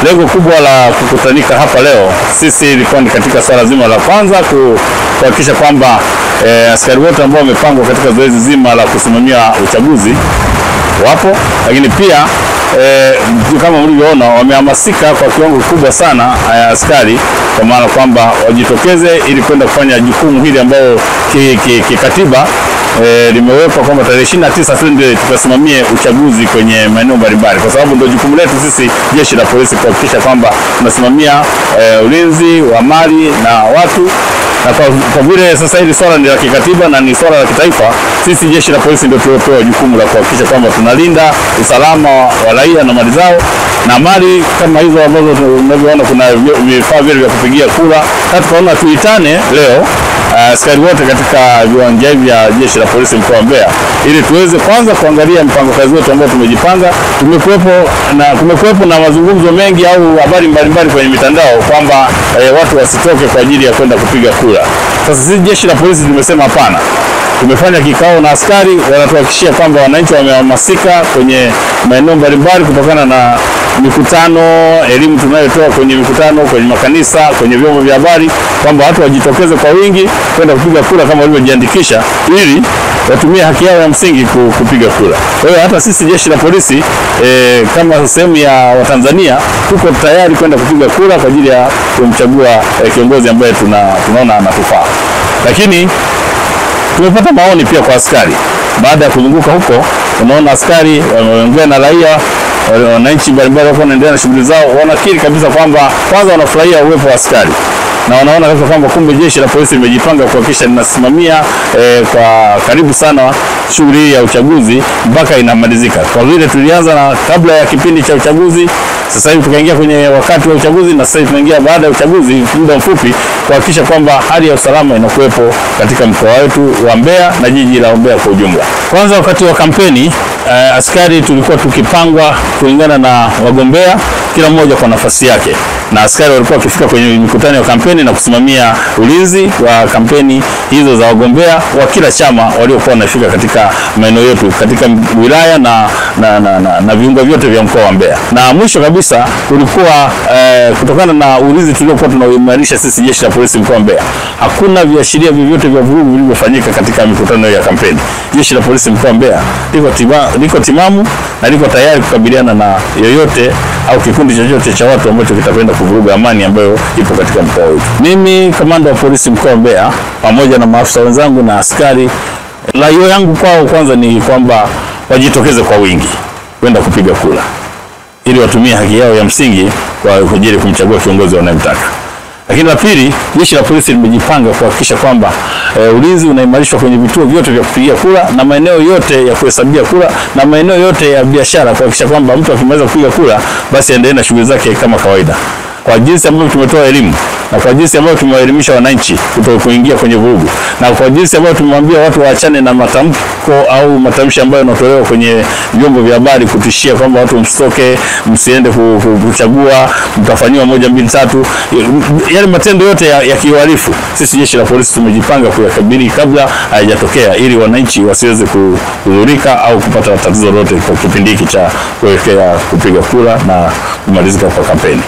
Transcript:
Lengo kubwa la kukutanika hapa leo sisi ilikuwa ni katika swala zima la kwanza kuhakikisha kwamba askari wote ambao wamepangwa katika zoezi zima la kusimamia uchaguzi wapo, lakini pia kama mlivyoona wamehamasika kwa kiwango kikubwa sana askari, kwa maana kwamba wajitokeze ili kwenda kufanya jukumu hili ambalo kikatiba limewekwa kwamba tarehe 29 twende tukasimamie uchaguzi kwenye maeneo mbalimbali, kwa sababu ndio jukumu letu sisi jeshi la polisi kuhakikisha kwamba tunasimamia ulinzi wa mali na watu. Na kwa vile sasa hili swala ni la kikatiba na ni swala la kitaifa, sisi jeshi la polisi ndio tuliopewa jukumu la kuhakikisha kwamba tunalinda usalama wa raia na mali zao na mali kama hizo ambazo tunavyoona kuna vifaa vile vya kupigia kura. Tukaona tuitane leo askari wote katika viwanja hivi vya jeshi la polisi mkoa wa Mbeya ili tuweze kwanza kuangalia mpango kazi wetu ambao tumejipanga. Kumekuwepo na mazungumzo mengi au habari mbalimbali kwenye mitandao kwamba watu wasitoke kwa ajili ya kwenda kupiga kura. Sasa sisi jeshi la polisi tumesema hapana. Tumefanya kikao na askari, wanatuhakikishia kwamba wananchi wamehamasika kwenye maeneo mbalimbali kutokana na mikutano, elimu tunayotoa kwenye mikutano, kwenye makanisa, kwenye vyombo vya habari, kwamba watu wajitokeze kwa wingi kwenda kupiga kura kama walivyojiandikisha ili watumie haki yao ya msingi kupiga kura. Kwa hiyo hata sisi jeshi la polisi kama sehemu ya Watanzania tuko tayari kwenda kupiga kura kwa ajili ya kumchagua kiongozi ambaye tunaona anatufaa. Lakini tumepata maoni pia kwa askari. Baada ya kuzunguka huko, unaona askari wameongea na raia, wananchi mbalimbali wako wanaendelea na shughuli zao, wanakiri kabisa kwamba kwanza wanafurahia uwepo wa askari na wanaona kabisa kwamba kumbe jeshi la polisi limejipanga kuhakikisha linasimamia kwa karibu sana shughuli ya uchaguzi mpaka inamalizika. Kwa vile tulianza na kabla ya kipindi cha uchaguzi, sasa hivi tukaingia kwenye wakati wa uchaguzi na sasa hivi tunaingia baada ya uchaguzi muda mfupi, kuhakikisha kwamba hali ya usalama inakuwepo katika mkoa wetu wa Mbeya na jiji la Mbeya kwa ujumla. Kwanza wakati wa kampeni askari tulikuwa tukipangwa kulingana na wagombea, kila mmoja kwa nafasi yake, na askari walikuwa wakifika kwenye mikutano ya kampeni na kusimamia ulinzi wa kampeni hizo za wagombea wa kila chama waliokuwa wanafika katika maeneo yetu katika wilaya na viunga vyote vya mkoa wa Mbeya. Na mwisho kabisa kulikuwa kutokana na ulinzi tuliokuwa tunaimarisha sisi jeshi la polisi mkoa wa Mbeya, hakuna viashiria vyovyote vya vurugu vilivyofanyika katika mikutano ya kampeni. Jeshi la polisi mkoa wa Mbeya liko timamu na liko tayari kukabiliana na yoyote au kikundi chochote cha watu ambacho kitapenda kuvuruga amani ambayo ipo katika mkoa wetu. Mimi kamanda wa polisi mkoa wa Mbeya pamoja na maafisa wenzangu na askari, rai yangu kwao kwanza ni kwamba wajitokeze kwa wingi kwenda kupiga kura ili watumie haki yao ya msingi kwa ajili kumchagua kiongozi wanayemtaka. Lakini la pili, jeshi la polisi limejipanga kuhakikisha kwamba ulinzi unaimarishwa kwenye vituo vyote vya kupigia kura na maeneo yote ya kuhesabia kura na maeneo yote ya biashara, kuhakikisha kwamba mtu akimaliza kupiga kura basi aendelee na shughuli zake kama kawaida. Kwa jinsi ambavyo tumetoa elimu na kwa jinsi ambavyo tumewaelimisha wananchi kutokuingia kwenye vurugu na kwa jinsi ambavyo tumemwambia watu waachane na matamko au matamshi ambayo yanatolewa kwenye vyombo vya habari kutishia kwamba watu msitoke, msiende kuchagua, mtafanywa 1 2 3, yale matendo yote ya kiuhalifu, sisi jeshi la polisi tumejipanga kuyakabili kabla hayajatokea ili wananchi wasiweze kudhurika au kupata tatizo lolote kwa kipindi hiki cha kuelekea kupiga kura na kumalizika kwa kampeni.